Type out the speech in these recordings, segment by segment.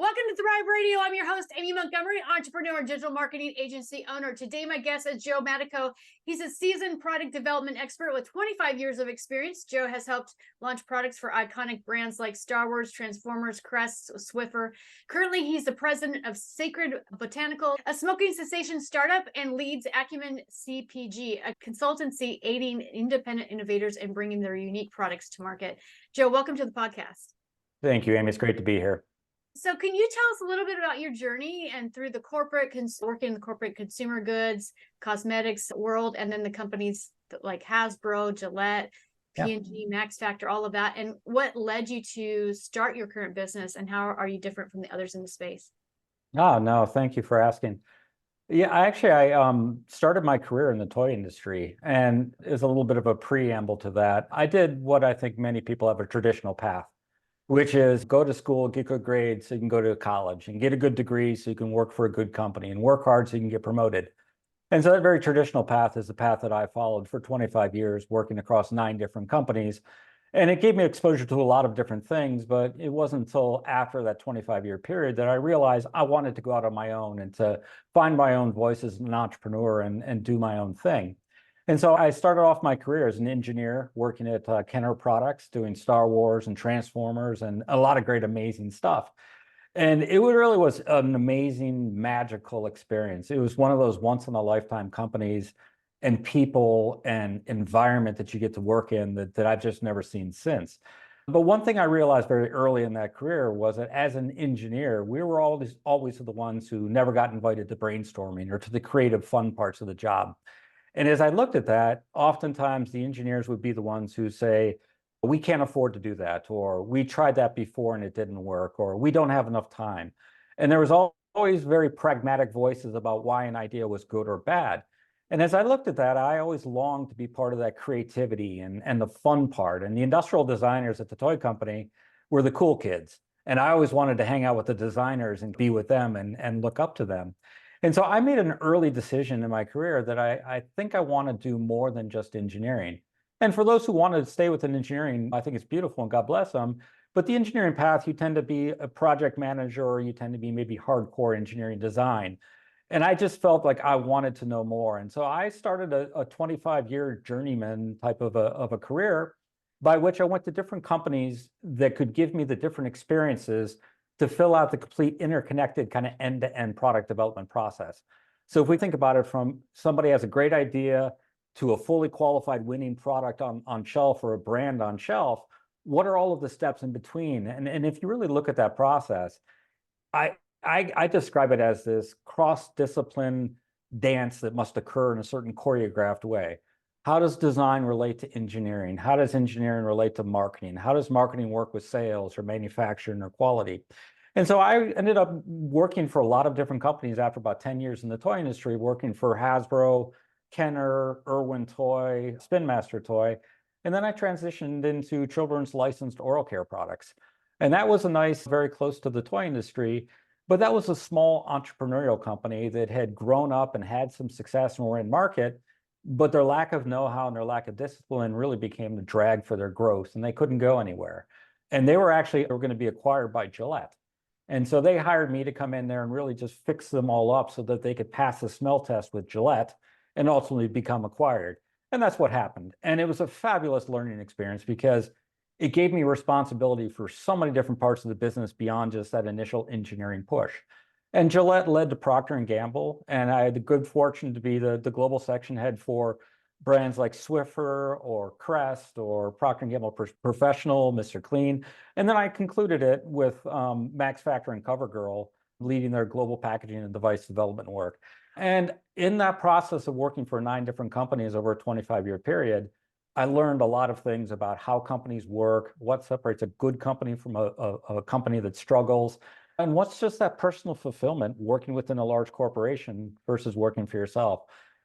Welcome to Thrive Radio. I'm your host, Amy Montgomery, entrepreneur, digital marketing agency owner. Today, my guest is Joe Mattiko. He's a seasoned product development expert with 25 years of experience. Joe has helped launch products for iconic brands like Star Wars, Transformers, Crest, Swiffer. Currently, he's the president of Sacred Botanicals, a smoking cessation startup, and leads Acumen CPG, a consultancy aiding independent innovators in bringing their unique products to market. Joe, welcome to the podcast. Thank you, Amy. It's great to be here. So can you tell us a little bit about your journey and through the working in the corporate consumer goods, cosmetics world, and then the companies like Hasbro, Gillette, P&G, Max Factor, all of that, and what led you to start your current business, and how are you different from the others in the space? Oh, no, thank you for asking. Yeah, I started my career in the toy industry, and as a little bit of a preamble to that, I did what I think many people have a traditional path, which is go to school, get good grades so you can go to college, and get a good degree so you can work for a good company, and work hard so you can get promoted. And so that very traditional path is the path that I followed for 25 years, working across 9 different companies. And it gave me exposure to a lot of different things, but it wasn't until after that 25-year period that I realized I wanted to go out on my own and to find my own voice as an entrepreneur and do my own thing. And so I started off my career as an engineer working at Kenner Products, doing Star Wars and Transformers and a lot of great, amazing stuff. And it really was an amazing, magical experience. It was one of those once-in-a-lifetime companies and people and environment that you get to work in that I've just never seen since. But one thing I realized very early in that career was that as an engineer, we were always the ones who never got invited to brainstorming or to the creative fun parts of the job. And as I looked at that, oftentimes the engineers would be the ones who say, we can't afford to do that, or we tried that before and it didn't work, or we don't have enough time. And there was always very pragmatic voices about why an idea was good or bad. And as I looked at that, I always longed to be part of that creativity and the fun part. And the industrial designers at the toy company were the cool kids. And I always wanted to hang out with the designers and be with them and look up to them. And so I made an early decision in my career that I think I want to do more than just engineering. And for those who want to stay within engineering, I think it's beautiful and God bless them. But the engineering path, you tend to be a project manager, or you tend to be maybe hardcore engineering design. And I just felt like I wanted to know more. And so I started a 25-year journeyman type of a career, by which I went to different companies that could give me the different experiences to fill out the complete interconnected kind of end-to-end product development process. So if we think about it from somebody has a great idea to a fully qualified winning product on shelf or a brand on shelf, what are all of the steps in between? And if you really look at that process, I describe it as this cross-discipline dance that must occur in a certain choreographed way. How does design relate to engineering? How does engineering relate to marketing? How does marketing work with sales or manufacturing or quality? And so I ended up working for a lot of different companies after about 10 years in the toy industry, working for Hasbro, Kenner, Irwin Toy, Spin Master Toy. And then I transitioned into children's licensed oral care products. And that was a nice, very close to the toy industry, but that was a small entrepreneurial company that had grown up and had some success and were in market, but their lack of know-how and their lack of discipline really became the drag for their growth, and they couldn't go anywhere. And they were going to be acquired by Gillette. And so they hired me to come in there and really just fix them all up so that they could pass the smell test with Gillette and ultimately become acquired. And that's what happened. And it was a fabulous learning experience because it gave me responsibility for so many different parts of the business beyond just that initial engineering push. And Gillette led to Procter & Gamble, and I had the good fortune to be the global section head for brands like Swiffer or Crest or Procter & Gamble Professional, Mr. Clean. And then I concluded it with Max Factor and CoverGirl, leading their global packaging and device development work. And in that process of working for 9 different companies over a 25-year period, I learned a lot of things about how companies work, what separates a good company from a company that struggles, and what's just that personal fulfillment working within a large corporation versus working for yourself.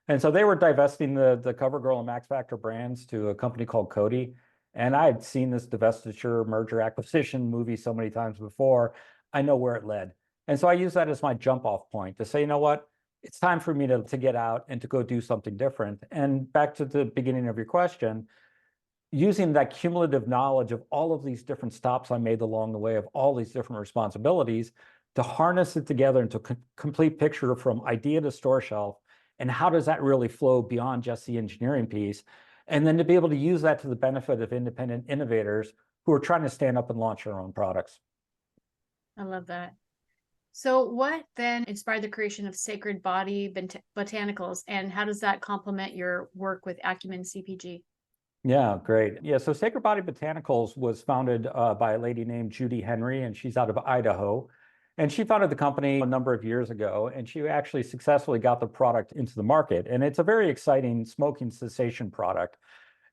And so they were divesting the CoverGirl and Max Factor brands to a company called Coty. And I had seen this divestiture, merger, acquisition movie so many times before. I know where it led. And so I use that as my jump off point to say, you know what? It's time for me to get out and to go do something different. And back to the beginning of your question, using that cumulative knowledge of all of these different stops I made along the way, of all these different responsibilities, to harness it together into a complete picture from idea to store shelf, and how does that really flow beyond just the engineering piece, and then to be able to use that to the benefit of independent innovators who are trying to stand up and launch their own products. I love that. So what then inspired the creation of Sacred Botanicals, and how does that complement your work with Acumen CPG? Yeah, great. Yeah, so Sacred Body Botanicals was founded by a lady named Judy Henry, and she's out of Idaho. And she founded the company a number of years ago, and she actually successfully got the product into the market. And it's a very exciting smoking cessation product.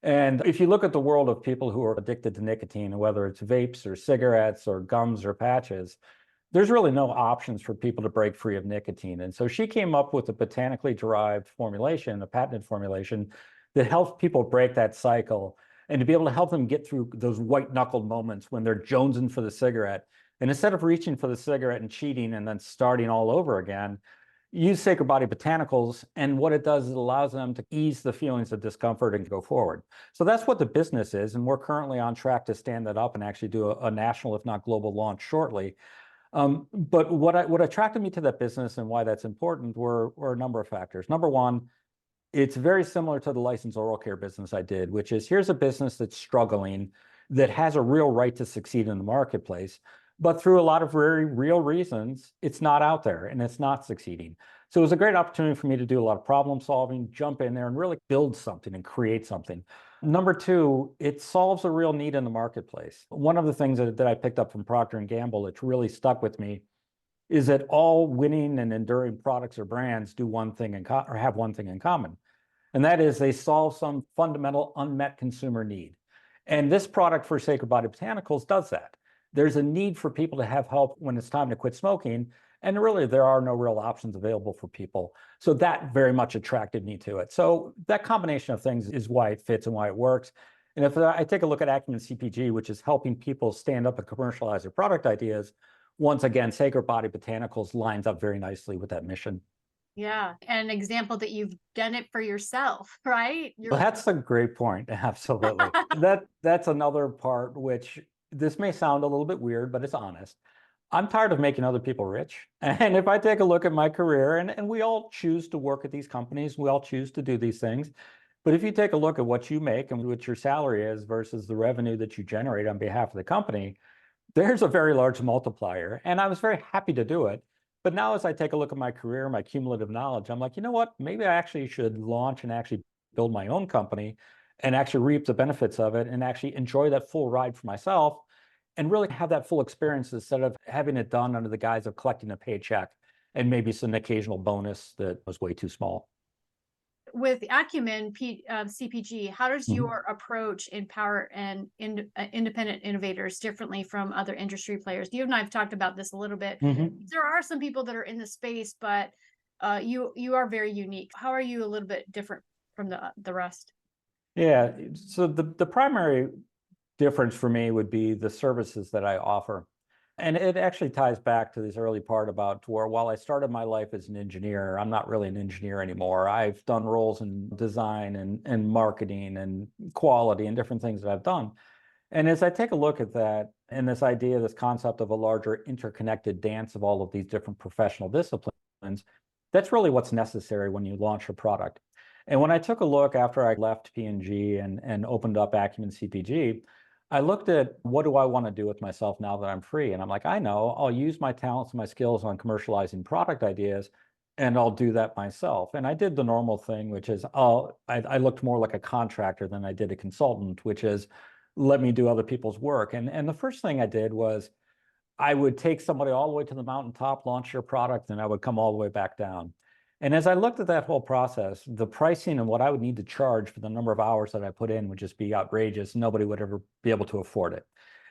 And if you look at the world of people who are addicted to nicotine, whether it's vapes or cigarettes or gums or patches, there's really no options for people to break free of nicotine. And so she came up with a botanically derived formulation, a patented formulation that helps people break that cycle and to be able to help them get through those white knuckled moments when they're jonesing for the cigarette. And instead of reaching for the cigarette and cheating and then starting all over again, use Sacred Body Botanicals. And what it does is it allows them to ease the feelings of discomfort and go forward. So that's what the business is. And we're currently on track to stand that up and actually do a national, if not global, launch shortly. But what attracted me to that business and why that's important were a number of factors. Number one, it's very similar to the licensed oral care business I did, which is here's a business that's struggling, that has a real right to succeed in the marketplace, but through a lot of very real reasons, it's not out there and it's not succeeding. So it was a great opportunity for me to do a lot of problem solving, jump in there and really build something and create something. Number two, it solves a real need in the marketplace. One of the things that I picked up from Procter & Gamble that's really stuck with me is that all winning and enduring products or brands do one thing or have one thing in common. And that is they solve some fundamental unmet consumer need. And this product for Sacred Body Botanicals does that. There's a need for people to have help when it's time to quit smoking. And really, there are no real options available for people. So that very much attracted me to it. So that combination of things is why it fits and why it works. And if I take a look at Acumen CPG, which is helping people stand up and commercialize their product ideas, once again, Sacred Body Botanicals lines up very nicely with that mission. Yeah, an example that you've done it for yourself, right? Well, that's a great point. Absolutely. That's another part which this may sound a little bit weird, but it's honest. I'm tired of making other people rich. And if I take a look at my career, and we all choose to work at these companies, we all choose to do these things. But if you take a look at what you make and what your salary is versus the revenue that you generate on behalf of the company, there's a very large multiplier. And I was very happy to do it. But now as I take a look at my career, my cumulative knowledge, I'm like, you know what? Maybe I actually should launch and actually build my own company and actually reap the benefits of it and actually enjoy that full ride for myself and really have that full experience instead of having it done under the guise of collecting a paycheck and maybe some occasional bonus that was way too small. With Acumen CPG, how does your approach empower and independent innovators differently from other industry players? You and I have talked about this a little bit. There are some people that are in the space, but you are very unique. How are you a little bit different from the rest? Yeah, so the primary difference for me would be the services that I offer. And it actually ties back to this early part about where while I started my life as an engineer, I'm not really an engineer anymore. I've done roles in design and marketing and quality and different things that I've done. And as I take a look at that and this idea, this concept of a larger interconnected dance of all of these different professional disciplines, that's really what's necessary when you launch a product. And when I took a look after I left P&G and opened up Acumen CPG, I looked at what do I want to do with myself now that I'm free? And I'm like, I know, I'll use my talents and my skills on commercializing product ideas, and I'll do that myself. And I did the normal thing, which is I looked more like a contractor than I did a consultant, which is let me do other people's work. And the first thing I did was I would take somebody all the way to the mountaintop, launch their product, and I would come all the way back down. And as I looked at that whole process, the pricing and what I would need to charge for the number of hours that I put in would just be outrageous. Nobody would ever be able to afford it.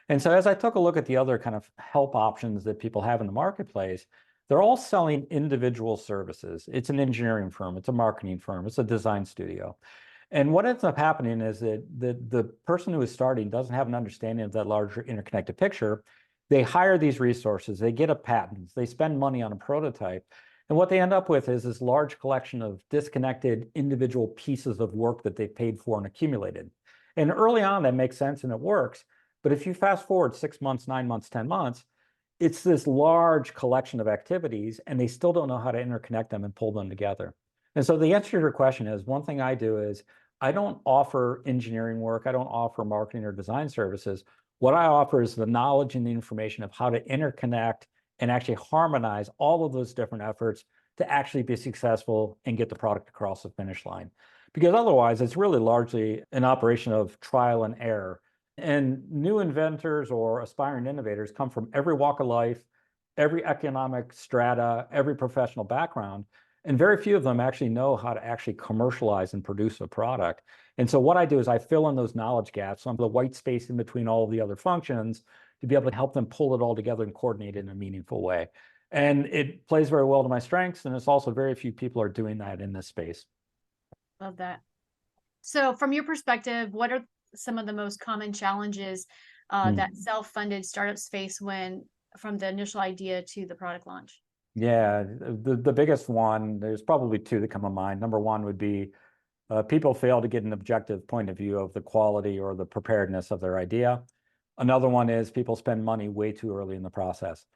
And so as I took a look at the other kind of help options that people have in the marketplace, they're all selling individual services. It's an engineering firm, it's a marketing firm, it's a design studio. And what ends up happening is that the person who is starting doesn't have an understanding of that larger interconnected picture. They hire these resources, they get a patent, they spend money on a prototype. And what they end up with is this large collection of disconnected individual pieces of work that they've paid for and accumulated. And early on, that makes sense and it works. But if you fast forward 6 months, 9 months, 10 months, it's this large collection of activities, and they still don't know how to interconnect them and pull them together. And so the answer to your question is, one thing I do is I don't offer engineering work. I don't offer marketing or design services. What I offer is the knowledge and the information of how to interconnect and actually harmonize all of those different efforts to actually be successful and get the product across the finish line. Because otherwise, it's really largely an operation of trial and error. And new inventors or aspiring innovators come from every walk of life, every economic strata, every professional background. And very few of them actually know how to actually commercialize and produce a product. And so what I do is I fill in those knowledge gaps, so the white space in between all of the other functions, to be able to help them pull it all together and coordinate it in a meaningful way. And it plays very well to my strengths. And it's also very few people are doing that in this space. Love that. So from your perspective, what are some of the most common challenges that self-funded startups face when from the initial idea to the product launch? Yeah, the biggest one, there's probably two that come to mind. Number one would be people fail to get an objective point of view of the quality or the preparedness of their idea. Another one is people spend money way too early in the process.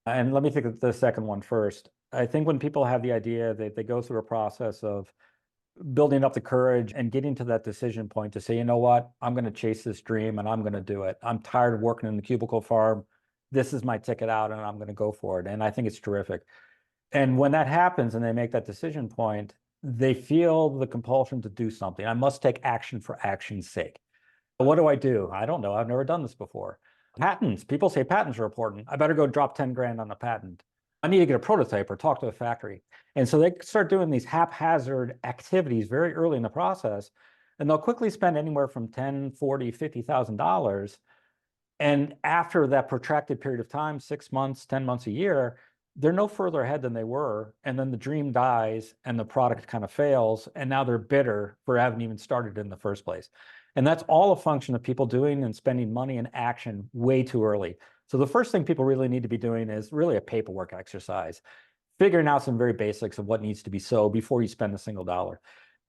And let me think of the second one first. I think when people have the idea that they go through a process of building up the courage and getting to that decision point to say, you know what, I'm going to chase this dream and I'm going to do it. I'm tired of working in the cubicle farm. This is my ticket out and I'm going to go for it. And I think it's terrific. And when that happens and they make that decision point, they feel the compulsion to do something. I must take action for action's sake. What do? I don't know. I've never done this before. Patents. People say patents are important. I better go drop 10 grand on a patent. I need to get a prototype or talk to the factory. And so they start doing these haphazard activities very early in the process, and they'll quickly spend anywhere from $10,000, $40,000, $50,000. And after that protracted period of time, 6 months, 10 months, a year, they're no further ahead than they were. And then the dream dies and the product kind of fails. And now they're bitter for having even started in the first place. And that's all a function of people doing and spending money and action way too early. So the first thing people really need to be doing is really a paperwork exercise, figuring out some very basics of what needs to be sold before you spend a single dollar.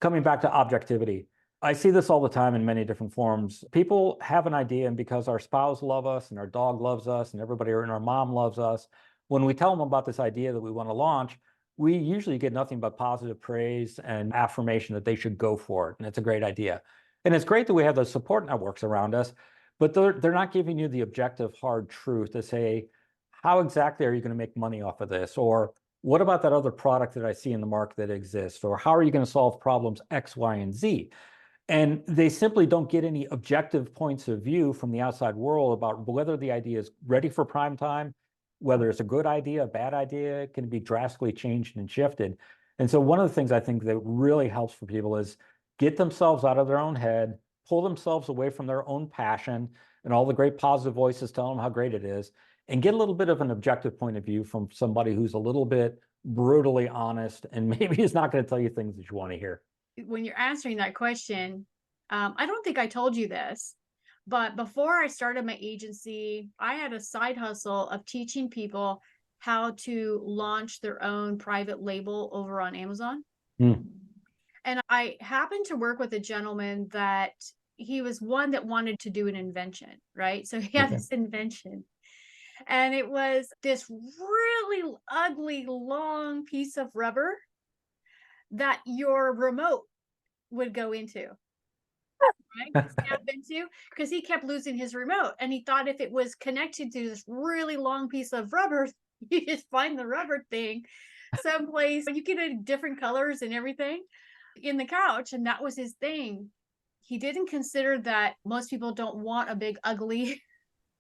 Coming back to objectivity, I see this all the time in many different forms. People have an idea, and because our spouse loves us and our dog loves us and everybody and our mom loves us, when we tell them about this idea that we want to launch, we usually get nothing but positive praise and affirmation that they should go for it. And it's a great idea. And it's great that we have those support networks around us, but they're not giving you the objective, hard truth to say, how exactly are you going to make money off of this? Or what about that other product that I see in the market that exists? Or how are you going to solve problems X, Y, and Z? And they simply don't get any objective points of view from the outside world about whether the idea is ready for prime time, whether it's a good idea, a bad idea, it can be drastically changed and shifted. And so one of the things I think that really helps for people is get themselves out of their own head, pull themselves away from their own passion and all the great positive voices telling them how great it is, and get a little bit of an objective point of view from somebody who's a little bit brutally honest and maybe is not going to tell you things that you want to hear. When you're answering that question, I don't think I told you this, but before I started my agency, I had a side hustle of teaching people how to launch their own private label over on Amazon. And I happened to work with a gentleman that he was one that wanted to do an invention, right? So he had this invention, and it was this really ugly, long piece of rubber that your remote would go into. Right? Because he kept losing his remote, and he thought if it was connected to this really long piece of rubber, you just find the rubber thing someplace. You get it different colors and everything in the couch, and that was his thing. He didn't consider that most people don't want a big ugly.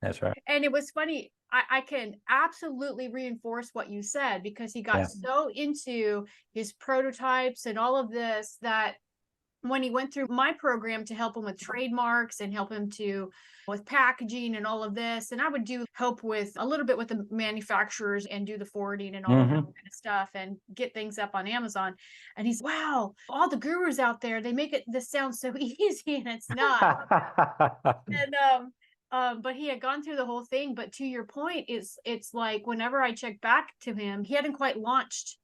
That's right. And it was funny. I can absolutely reinforce what you said, because he got so into his prototypes and all of this that when he went through my program to help him with trademarks and help him with packaging and all of this, and I would help with a little bit with the manufacturers and do the forwarding and all of that kind of stuff and get things up on Amazon. And he's, wow, all the gurus out there, they make this sound so easy, and it's not. And but he had gone through the whole thing. But to your point, it's like whenever I check back to him, he hadn't quite launched,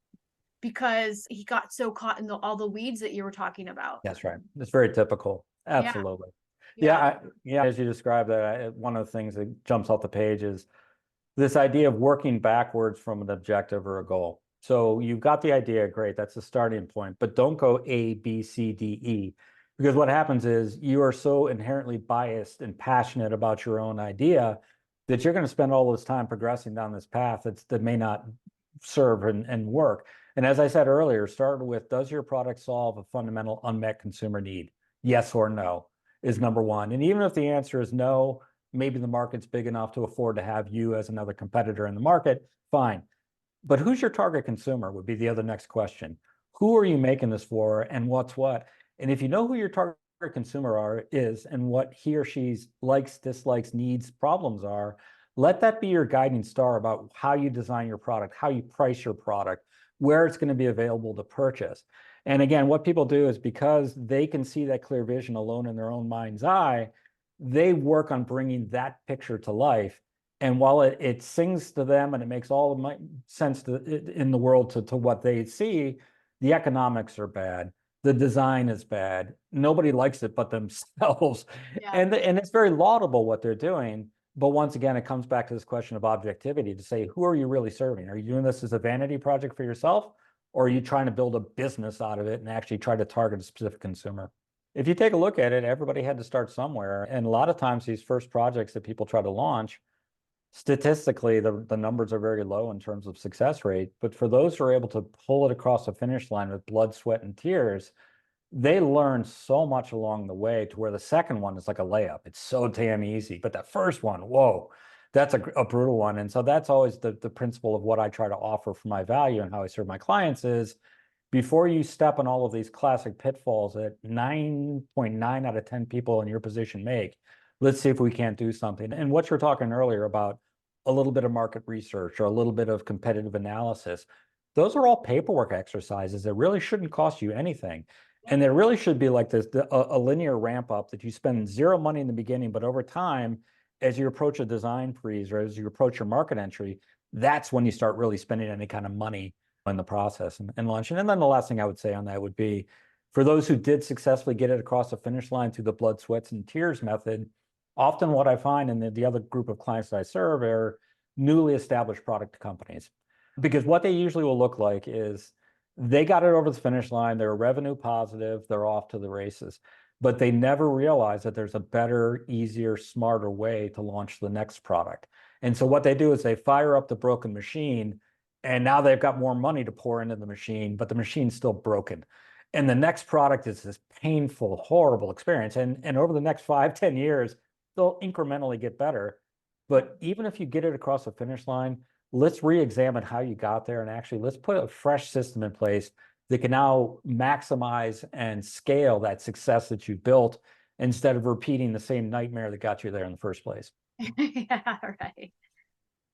because he got so caught in all the weeds that you were talking about. That's right. It's very typical. Absolutely. Yeah. As you described that, one of the things that jumps off the page is this idea of working backwards from an objective or a goal. So you've got the idea, great, that's the starting point, but don't go A, B, C, D, E, because what happens is you are so inherently biased and passionate about your own idea that you're going to spend all this time progressing down this path that may not serve and work. And as I said earlier, start with, does your product solve a fundamental unmet consumer need? Yes or no is number one. And even if the answer is no, maybe the market's big enough to afford to have you as another competitor in the market, fine. But who's your target consumer would be the other next question. Who are you making this for and what's what? And if you know who your target consumer is and what he or she's likes, dislikes, needs, problems are, let that be your guiding star about how you design your product, how you price your product, where it's going to be available to purchase. And again, what people do is because they can see that clear vision alone in their own mind's eye, they work on bringing that picture to life. And while it sings to them and it makes all the sense in the world to what they see, the economics are bad. The design is bad. Nobody likes it but themselves. Yeah. And it's very laudable what they're doing. But once again, it comes back to this question of objectivity to say, who are you really serving? Are you doing this as a vanity project for yourself? Or are you trying to build a business out of it and actually try to target a specific consumer? If you take a look at it, everybody had to start somewhere. And a lot of times these first projects that people try to launch, statistically, the numbers are very low in terms of success rate. But for those who are able to pull it across the finish line with blood, sweat, and tears, they learn so much along the way to where the second one is like a layup. It's so damn easy. But that first one, whoa, that's a brutal one. And so that's always the principle of what I try to offer for my value and how I serve my clients is, before you step on all of these classic pitfalls that 9.9 out of 10 people in your position make, let's see if we can't do something. And what you're talking earlier about a little bit of market research or a little bit of competitive analysis, those are all paperwork exercises that really shouldn't cost you anything. And there really should be like this, a linear ramp up that you spend zero money in the beginning, but over time, as you approach a design freeze or as you approach your market entry, that's when you start really spending any kind of money in the process and launching. And then the last thing I would say on that would be, for those who did successfully get it across the finish line through the blood, sweats, and tears method, often what I find in the other group of clients that I serve are newly established product companies. Because what they usually will look like is they got it over the finish line, they're revenue positive, they're off to the races. But they never realize that there's a better, easier, smarter way to launch the next product. And so what they do is they fire up the broken machine, and now they've got more money to pour into the machine, but the machine's still broken. And the next product is this painful, horrible experience. And over the next 5-10 years, they'll incrementally get better. But even if you get it across the finish line, let's re-examine how you got there, and actually let's put a fresh system in place that can now maximize and scale that success that you built instead of repeating the same nightmare that got you there in the first place. Yeah, right.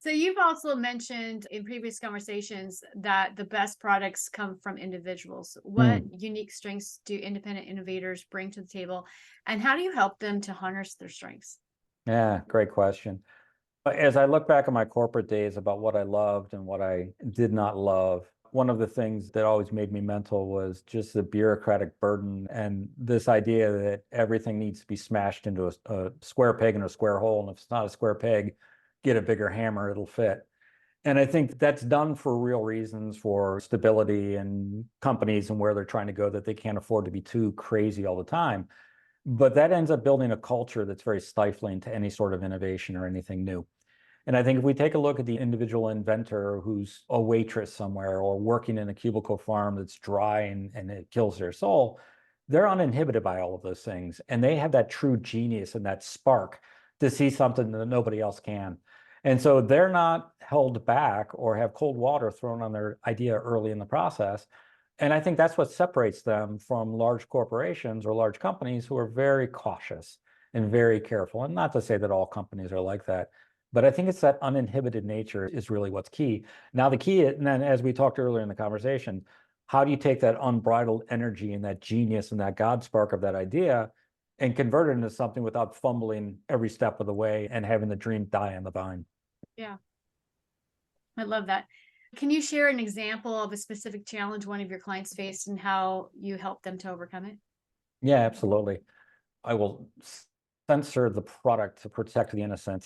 So you've also mentioned in previous conversations that the best products come from individuals. What unique strengths do independent innovators bring to the table, and how do you help them to harness their strengths? Yeah, great question. As I look back at my corporate days about what I loved and what I did not love, one of the things that always made me mental was just the bureaucratic burden and this idea that everything needs to be smashed into a square peg in a square hole. And if it's not a square peg, get a bigger hammer, it'll fit. And I think that's done for real reasons, for stability and companies and where they're trying to go, that they can't afford to be too crazy all the time. But that ends up building a culture that's very stifling to any sort of innovation or anything new. And I think if we take a look at the individual inventor who's a waitress somewhere or working in a cubicle farm that's dry and it kills their soul, they're uninhibited by all of those things. And they have that true genius and that spark to see something that nobody else can. And so they're not held back or have cold water thrown on their idea early in the process. And I think that's what separates them from large corporations or large companies who are very cautious and very careful. And not to say that all companies are like that, but I think it's that uninhibited nature is really what's key. Now, the key, and then as we talked earlier in the conversation, how do you take that unbridled energy and that genius and that God spark of that idea and convert it into something without fumbling every step of the way and having the dream die on the vine? Yeah, I love that. Can you share an example of a specific challenge one of your clients faced and how you helped them to overcome it? Yeah, absolutely. I will censor the product to protect the innocent.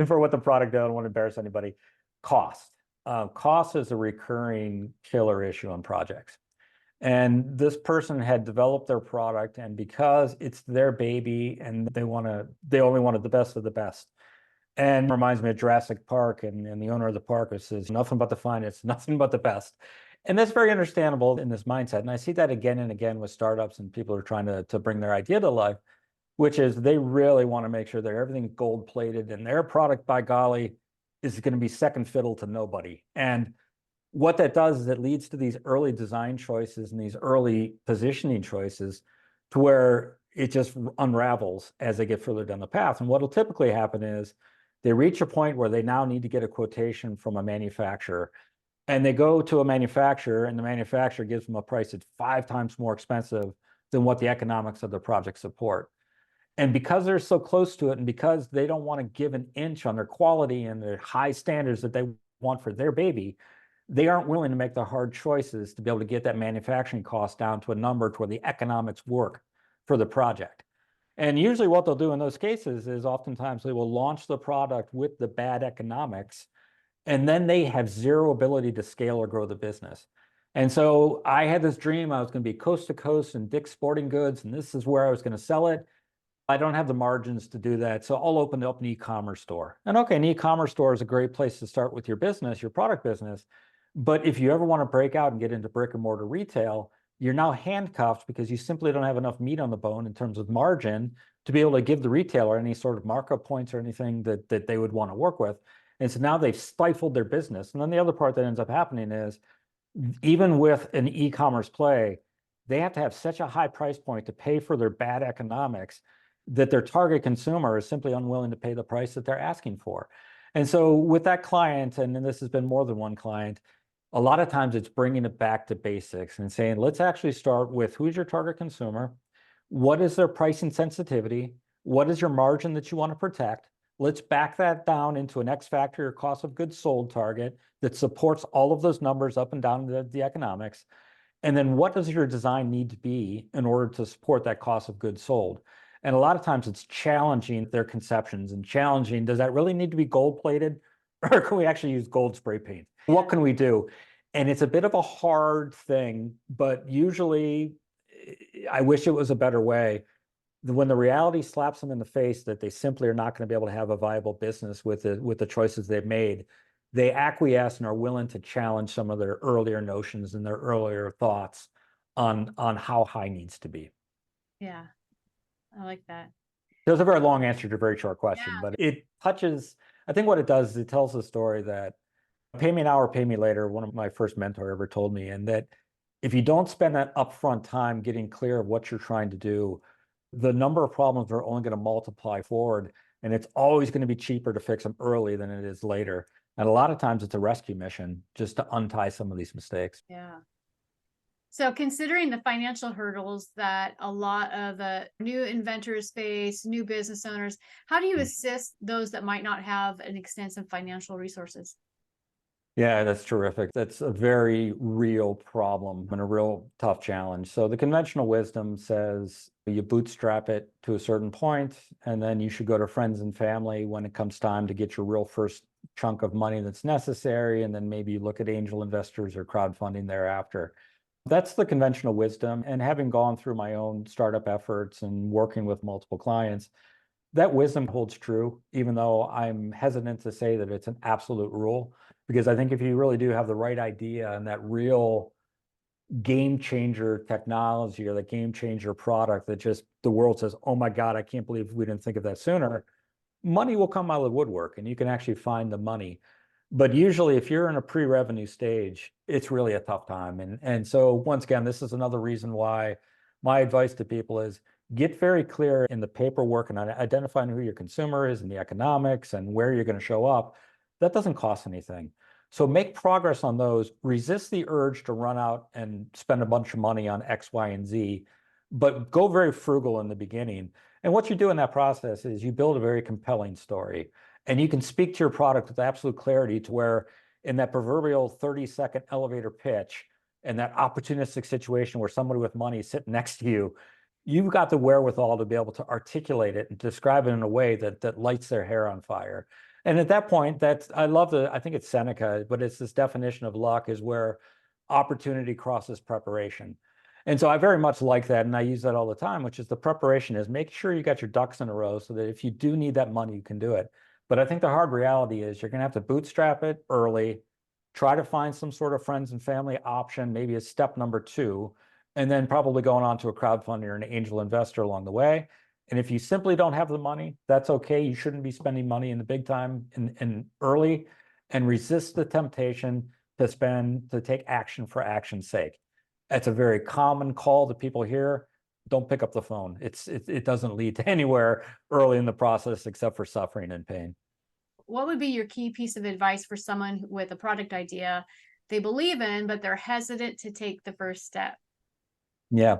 For what the product does, I don't want to embarrass anybody. Cost. Cost is a recurring killer issue on projects. And this person had developed their product, and because it's their baby and they only wanted the best of the best. And it reminds me of Jurassic Park, and the owner of the park says, nothing but the finest, nothing but the best. And that's very understandable in this mindset. And I see that again and again with startups and people who are trying to bring their idea to life, which is they really want to make sure that everything's gold plated and their product, by golly, is going to be second fiddle to nobody. And what that does is it leads to these early design choices and these early positioning choices to where it just unravels as they get further down the path. And what will typically happen is they reach a point where they now need to get a quotation from a manufacturer. And they go to a manufacturer, and the manufacturer gives them a price that's 5 times more expensive than what the economics of their project support. And because they're so close to it, and because they don't want to give an inch on their quality and their high standards that they want for their baby, they aren't willing to make the hard choices to be able to get that manufacturing cost down to a number to where the economics work for the project. And usually what they'll do in those cases is oftentimes they will launch the product with the bad economics, and then they have zero ability to scale or grow the business. And so I had this dream I was going to be coast to coast in Dick's Sporting Goods, and this is where I was going to sell it. I don't have the margins to do that, so I'll open up an e-commerce store. And okay, an e-commerce store is a great place to start with your business, your product business. But if you ever want to break out and get into brick and mortar retail, you're now handcuffed because you simply don't have enough meat on the bone in terms of margin to be able to give the retailer any sort of markup points or anything that they would want to work with. And so now they've stifled their business. And then the other part that ends up happening is, even with an e-commerce play, they have to have such a high price point to pay for their bad economics that their target consumer is simply unwilling to pay the price that they're asking for. And so with that client, and this has been more than one client, a lot of times it's bringing it back to basics and saying, let's actually start with who's your target consumer, what is their pricing sensitivity, what is your margin that you want to protect. Let's back that down into an X factor or cost of goods sold target that supports all of those numbers up and down the economics. And then what does your design need to be in order to support that cost of goods sold? And a lot of times it's challenging their conceptions and challenging, does that really need to be gold plated? Or can we actually use gold spray paint? What can we do? And it's a bit of a hard thing, but usually I wish it was a better way. When the reality slaps them in the face that they simply are not going to be able to have a viable business with the choices they've made, they acquiesce and are willing to challenge some of their earlier notions and their earlier thoughts on how high needs to be. Yeah, I like that. It was a very long answer to a very short question, Yeah. but it touches, I think what it does is it tells the story that pay me now or pay me later, one of my first mentor ever told me, and that if you don't spend that upfront time getting clear of what you're trying to do, the number of problems are only going to multiply forward, and it's always going to be cheaper to fix them early than it is later. And a lot of times it's a rescue mission just to untie some of these mistakes. Yeah. So considering the financial hurdles that a lot of the new inventors face, new business owners, how do you assist those that might not have an extensive financial resources? Yeah, that's terrific. That's a very real problem and a real tough challenge. So the conventional wisdom says you bootstrap it to a certain point, and then you should go to friends and family when it comes time to get your real first chunk of money that's necessary, and then maybe you look at angel investors or crowdfunding thereafter. That's the conventional wisdom. And having gone through my own startup efforts and working with multiple clients, that wisdom holds true, even though I'm hesitant to say that it's an absolute rule, because I think if you really do have the right idea and that real game changer technology or the game changer product that just the world says, oh my God, I can't believe we didn't think of that sooner, money will come out of the woodwork and you can actually find the money. But usually if you're in a pre-revenue stage, it's really a tough time. And so once again, this is another reason why my advice to people is get very clear in the paperwork and identifying who your consumer is and the economics and where you're going to show up. That doesn't cost anything. So make progress on those. Resist the urge to run out and spend a bunch of money on X, Y, and Z, but go very frugal in the beginning. And what you do in that process is you build a very compelling story. And you can speak to your product with absolute clarity to where in that proverbial 30-second elevator pitch and that opportunistic situation where somebody with money is sitting next to you, you've got the wherewithal to be able to articulate it and describe it in a way that lights their hair on fire. And at that point, I think it's Seneca, but it's this definition of luck is where opportunity crosses preparation. And so I very much like that. And I use that all the time, which is the preparation is make sure you got your ducks in a row so that if you do need that money, you can do it. But I think the hard reality is you're going to have to bootstrap it early, try to find some sort of friends and family option, maybe as step number 2, and then probably going on to a crowdfunder or an angel investor along the way. And if you simply don't have the money, that's okay. You shouldn't be spending money in the big time in early, and resist the temptation to take action for action's sake. That's a very common call that people hear. Don't pick up the phone. It doesn't lead to anywhere early in the process except for suffering and pain. What would be your key piece of advice for someone with a product idea they believe in, but they're hesitant to take the first step? Yeah.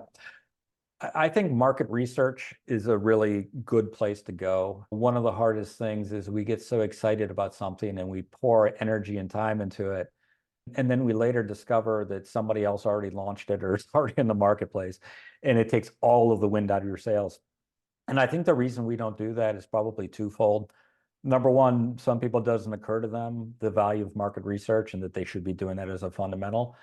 I think market research is a really good place to go. One of the hardest things is we get so excited about something and we pour energy and time into it. And then we later discover that somebody else already launched it or is already in the marketplace, and it takes all of the wind out of your sails. And I think the reason we don't do that is probably twofold. Number one, some people, it doesn't occur to them the value of market research and that they should be doing that as a fundamental.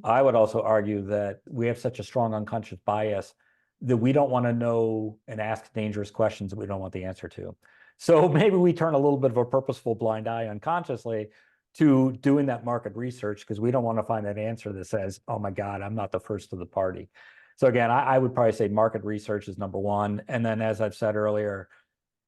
I would also argue that we have such a strong unconscious bias that we don't want to know and ask dangerous questions that we don't want the answer to. So maybe we turn a little bit of a purposeful blind eye unconsciously to doing that market research because we don't want to find that answer that says, oh my God, I'm not the first to the party. So again, I would probably say market research is number one. And then, as I've said earlier,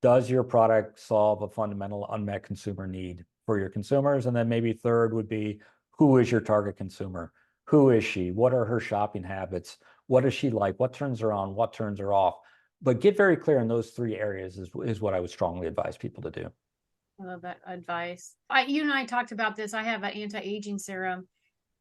does your product solve a fundamental unmet consumer need for your consumers? And then maybe third would be, who is your target consumer? Who is she? What are her shopping habits? What does she like? What turns her on? What turns her off? But get very clear in those 3 areas is what I would strongly advise people to do. I love that advice. You and I talked about this. I have an anti-aging serum,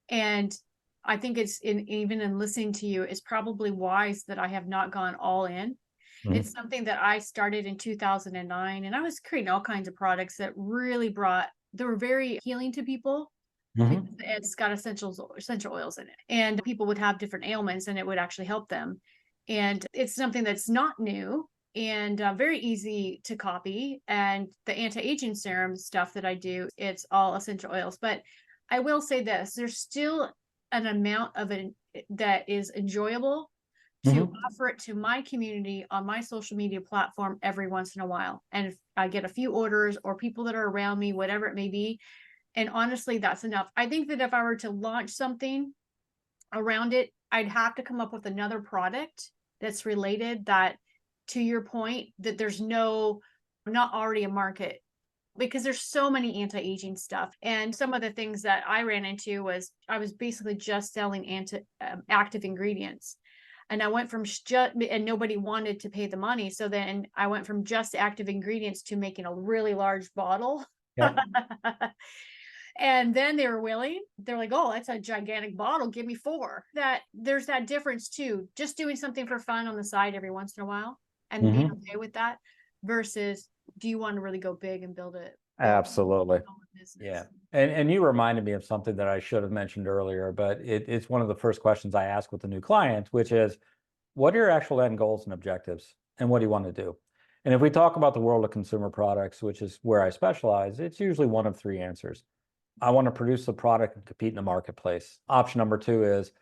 and I think even in listening to you, it's probably wise that I have not gone all in. Mm-hmm. It's something that I started in 2009, and I was creating all kinds of products that really they were very healing to people. Mm-hmm. It's got essential oils in it, and people would have different ailments, and it would actually help them. And it's something that's not new and very easy to copy. And the anti-aging serum stuff that I do, it's all essential oils. But I will say this, there's still an amount of it that is enjoyable to mm-hmm. offer it to my community on my social media platform every once in a while. And if I get a few orders or people that are around me, whatever it may be, and honestly, that's enough. I think that if I were to launch something around it, I'd have to come up with another product that's related, that, to your point, that there's not already a market, because there's so many anti-aging stuff. And some of the things that I ran into was I was basically just selling active ingredients. And I went from and nobody wanted to pay the money. So then I went from just active ingredients to making a really large bottle. Yep. And then they were willing. They're like, oh, that's a gigantic bottle. Give me 4. There's that difference too. Just doing something for fun on the side every once in a while and mm-hmm. being okay with that, versus do you want to really go big and build it? Absolutely. Yeah. And you reminded me of something that I should have mentioned earlier, but it's one of the first questions I ask with a new client, which is, what are your actual end goals and objectives? And what do you want to do? And if we talk about the world of consumer products, which is where I specialize, it's usually one of 3 answers. I want to produce a product and compete in the marketplace. Option number 2 is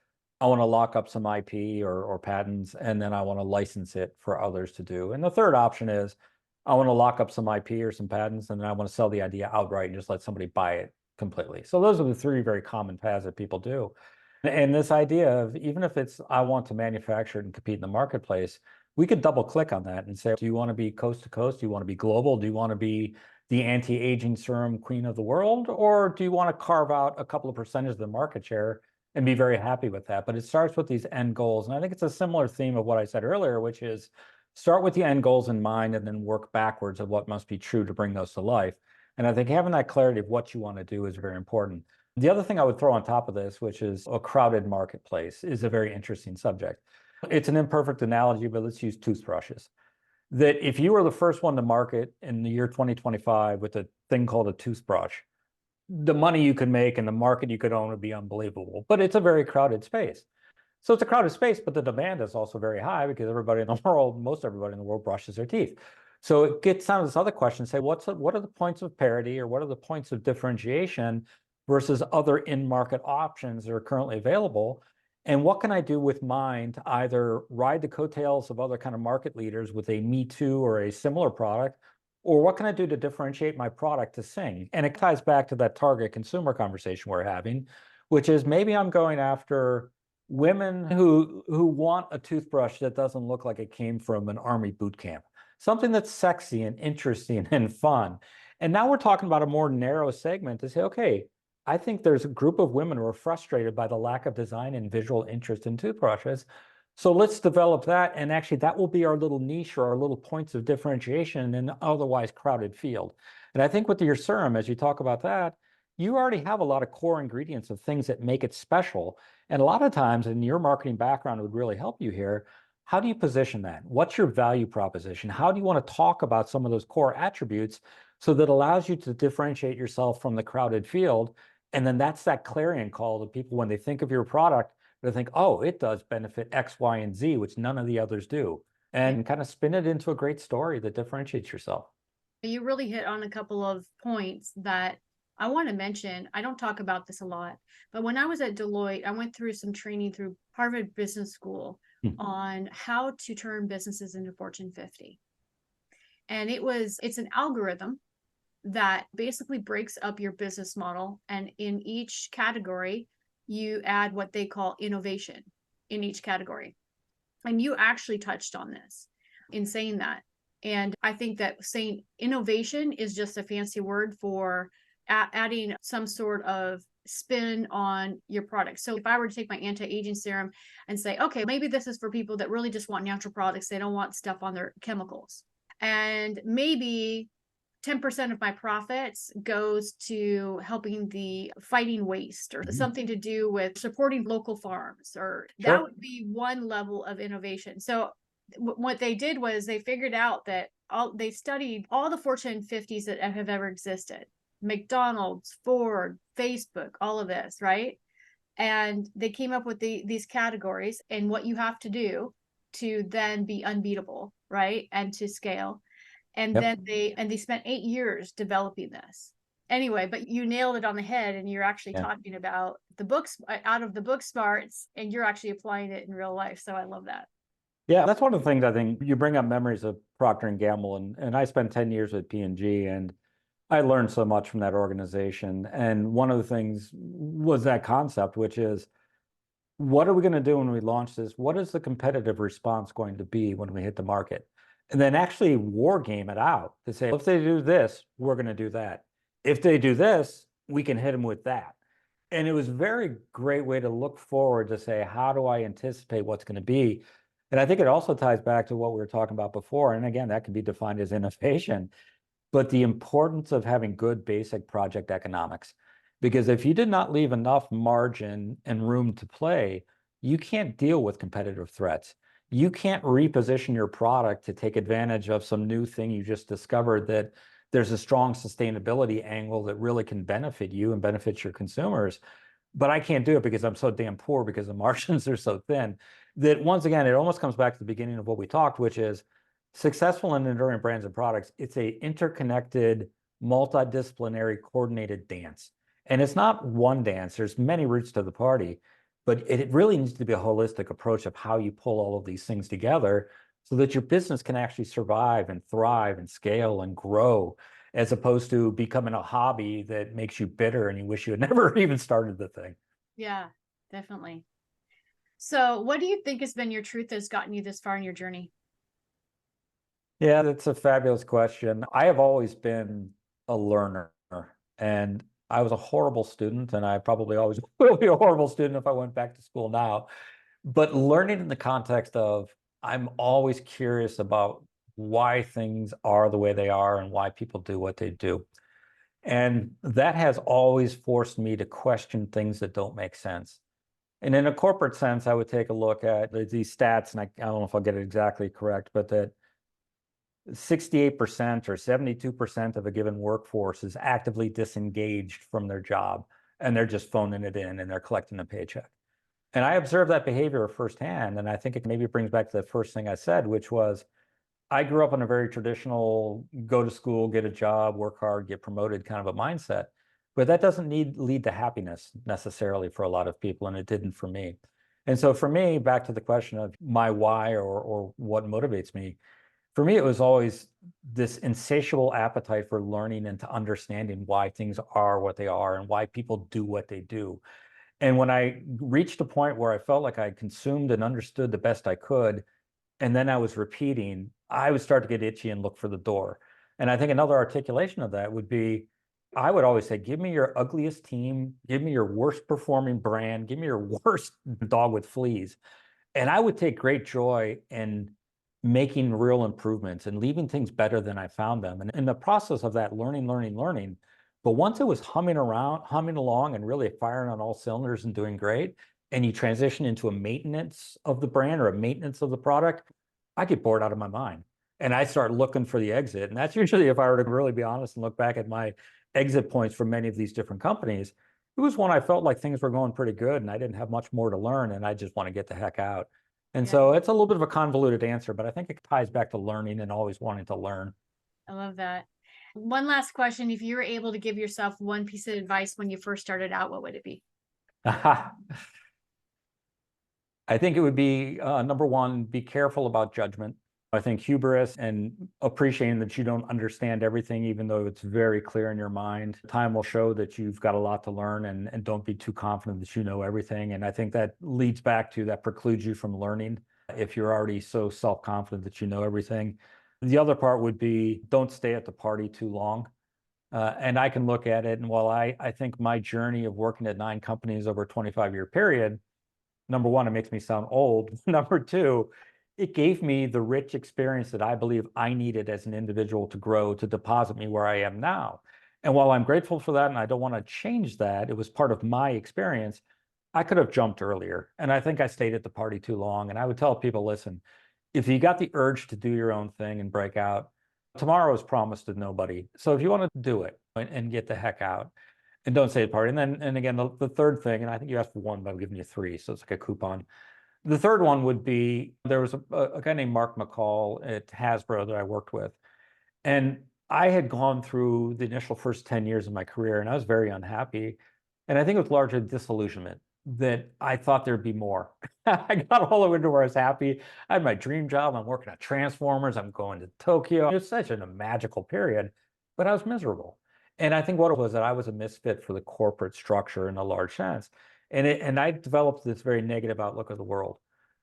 I want to lock up some IP or patents, and then I want to license it for others to do. And the third option is I want to lock up some IP or some patents, and then I want to sell the idea outright and just let somebody buy it completely. So those are the 3 very common paths that people do. And this idea of, even if it's I want to manufacture and compete in the marketplace, we could double click on that and say, do you want to be coast to coast? Do you want to be global? Do you want to be the anti-aging serum queen of the world? Or do you want to carve out a couple of percentage of the market share and be very happy with that? But it starts with these end goals. And I think it's a similar theme of what I said earlier, which is start with the end goals in mind and then work backwards of what must be true to bring those to life. And I think having that clarity of what you want to do is very important. The other thing I would throw on top of this, which is a crowded marketplace, is a very interesting subject. It's an imperfect analogy, but let's use toothbrushes. That if you were the first one to market in the year 2025 with a thing called a toothbrush, the money you could make and the market you could own would be unbelievable. But it's a very crowded space. So it's a crowded space, but the demand is also very high because everybody in the world, most everybody in the world brushes their teeth. So it gets down to this other question, say, what are the points of parity or what are the points of differentiation versus other in-market options that are currently available? And what can I do with mine to either ride the coattails of other kind of market leaders with a Me Too or a similar product, or what can I do to differentiate my product to sing? And it ties back to that target consumer conversation we're having, which is maybe I'm going after women who want a toothbrush that doesn't look like it came from an army boot camp, something that's sexy and interesting and fun. And now we're talking about a more narrow segment to say, okay, I think there's a group of women who are frustrated by the lack of design and visual interest in toothbrushes. So let's develop that. And actually, that will be our little niche or our little points of differentiation in an otherwise crowded field. And I think with your serum, as you talk about that, you already have a lot of core ingredients of things that make it special. And a lot of times, and your marketing background would really help you here, how do you position that? What's your value proposition? How do you want to talk about some of those core attributes so that allows you to differentiate yourself from the crowded field? And then that's that clarion call to people when they think of your product, they think, oh, it does benefit X, Y, and Z, which none of the others do. And kind of spin it into a great story that differentiates yourself. You really hit on a couple of points that I want to mention. I don't talk about this a lot, but when I was at Deloitte, I went through some training through Harvard Business School on how to turn businesses into Fortune 50. And it's an algorithm that basically breaks up your business model. And in each category, you add what they call innovation in each category. And you actually touched on this in saying that. And I think that saying innovation is just a fancy word for adding some sort of spin on your product. So if I were to take my anti-aging serum and say, okay, maybe this is for people that really just want natural products, they don't want stuff on their chemicals. And maybe 10% of my profits goes to helping the fighting waste or something to do with supporting local farms, or that would be one level of innovation. So what they did was they figured out that they studied all the Fortune 50s that have ever existed, McDonald's, Ford, Facebook, all of this, right? And they came up with these categories and what you have to do to then be unbeatable, right? And to scale. And then they spent 8 years developing this. Anyway, but you nailed it on the head, and you're actually talking about the books out of the book smarts, and you're actually applying it in real life. So I love that. Yeah, that's one of the things I think you bring up memories of Procter and Gamble, and I spent 10 years at P&G, and I learned so much from that organization. And one of the things was that concept, which is, what are we going to do when we launch this? What is the competitive response going to be when we hit the market? And then actually war game it out to say, if they do this, we're going to do that. If they do this, we can hit them with that. And it was a very great way to look forward to say, how do I anticipate what's going to be? And I think it also ties back to what we were talking about before. And again, that can be defined as innovation, but the importance of having good basic project economics. Because if you did not leave enough margin and room to play, you can't deal with competitive threats. You can't reposition your product to take advantage of some new thing you just discovered that there's a strong sustainability angle that really can benefit you and benefit your consumers. But I can't do it because I'm so damn poor because the margins are so thin. That once again, it almost comes back to the beginning of what we talked, which is successful and enduring brands and products. It's a interconnected, multidisciplinary, coordinated dance. And it's not one dance. There's many routes to the party. But it really needs to be a holistic approach of how you pull all of these things together so that your business can actually survive and thrive and scale and grow, as opposed to becoming a hobby that makes you bitter and you wish you had never even started the thing. Yeah, definitely. So what do you think has been your truth that's gotten you this far in your journey? Yeah, that's a fabulous question. I have always been a learner, and I was a horrible student, and I probably always will be a horrible student if I went back to school now. But learning in the context of, I'm always curious about why things are the way they are and why people do what they do. And that has always forced me to question things that don't make sense. And in a corporate sense, I would take a look at these stats, and I don't know if I'll get it exactly correct, but that 68% or 72% of a given workforce is actively disengaged from their job, and they're just phoning it in and they're collecting a paycheck. And I observed that behavior firsthand. And I think it maybe brings back to the first thing I said, which was I grew up in a very traditional go to school, get a job, work hard, get promoted kind of a mindset. But that doesn't lead to happiness necessarily for a lot of people, and it didn't for me. And so for me, back to the question of my why or what motivates me, for me, it was always this insatiable appetite for learning and to understanding why things are what they are and why people do what they do. And when I reached a point where I felt like I consumed and understood the best I could, and then I was repeating, I would start to get itchy and look for the door. And I think another articulation of that would be, I would always say, give me your ugliest team, give me your worst performing brand, give me your worst dog with fleas. And I would take great joy in making real improvements and leaving things better than I found them. And in the process of that, learning. But once it was humming along and really firing on all cylinders and doing great, and you transition into a maintenance of the brand or a maintenance of the product, I get bored out of my mind. And I start looking for the exit. And that's usually, if I were to really be honest and look back at my exit points for many of these different companies, it was when I felt like things were going pretty good and I didn't have much more to learn and I just want to get the heck out. And Yeah, so it's a little bit of a convoluted answer, but I think it ties back to learning and always wanting to learn. I love that. One last question. If you were able to give yourself one piece of advice when you first started out, what would it be? I think it would be number one, be careful about judgment. I think hubris and appreciating that you don't understand everything, even though it's very clear in your mind. Time will show that you've got a lot to learn, and don't be too confident that you know everything. And I think that leads back to that precludes you from learning if you're already so self-confident that you know everything. The other part would be don't stay at the party too long. And I can look at it, and while I think my journey of working at 9 companies over a 25-year period, number one, it makes me sound old. Number two, it gave me the rich experience that I believe I needed as an individual to grow, to deposit me where I am now. And while I'm grateful for that and I don't want to change that, it was part of my experience. I could have jumped earlier. And I think I stayed at the party too long. And I would tell people, listen, if you got the urge to do your own thing and break out, tomorrow is promised to nobody. So if you want to do it and get the heck out, and don't stay at the party. And then, and again, the third thing, and I think you asked for one, but I'm giving you 3, so it's like a coupon. The third one would be, there was a guy named Mark McCall at Hasbro that I worked with. And I had gone through the initial first 10 years of my career, and I was very unhappy. And I think it was largely disillusionment that I thought there'd be more. I got all the way to where I was happy. I had my dream job. I'm working on Transformers. I'm going to Tokyo. It was such a magical period, but I was miserable. And I think what it was that I was a misfit for the corporate structure in a large sense. And I developed this very negative outlook of the world.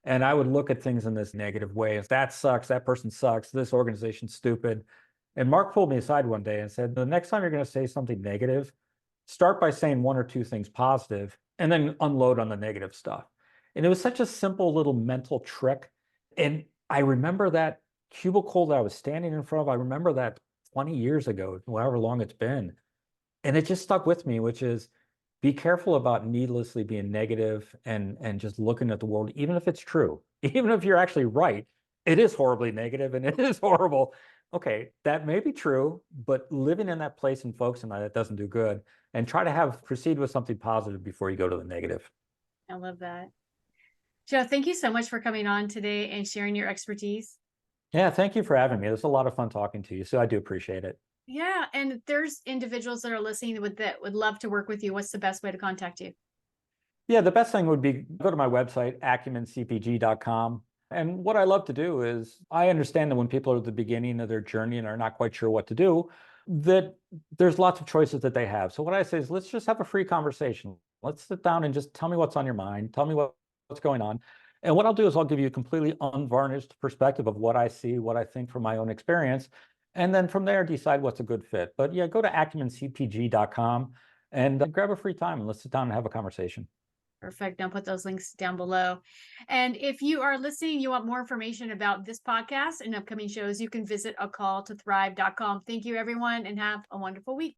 And I would look at things in this negative way. That sucks. That person sucks. This organization's stupid. And Mark pulled me aside one day and said, the next time you're going to say something negative, start by saying 1 or 2 things positive and then unload on the negative stuff. And it was such a simple little mental trick. And I remember that cubicle that I was standing in front of. I remember that 20 years ago, however long it's been. And it just stuck with me, which is be careful about needlessly being negative and just looking at the world, even if it's true, even if you're actually right. It is horribly negative and it is horrible. Okay, that may be true, but living in that place and focusing on that doesn't do good. And try to proceed with something positive before you go to the negative. I love that. Joe, thank you so much for coming on today and sharing your expertise. Yeah, thank you for having me. It was a lot of fun talking to you, so I do appreciate it. Yeah, and if there's individuals that are listening that would love to work with you, what's the best way to contact you? Yeah, the best thing would be go to my website, acumencpg.com. And what I love to do is I understand that when people are at the beginning of their journey and are not quite sure what to do, that there's lots of choices that they have. So what I say is let's just have a free conversation. Let's sit down and just tell me what's on your mind. Tell me what's going on. And what I'll do is I'll give you a completely unvarnished perspective of what I see, what I think from my own experience. And then from there, decide what's a good fit. But yeah, go to acumencpg.com and grab a free time and let's sit down and have a conversation. Perfect. I'll put those links down below. And if you are listening, you want more information about this podcast and upcoming shows, you can visit acalltothrive.com. Thank you, everyone, and have a wonderful week.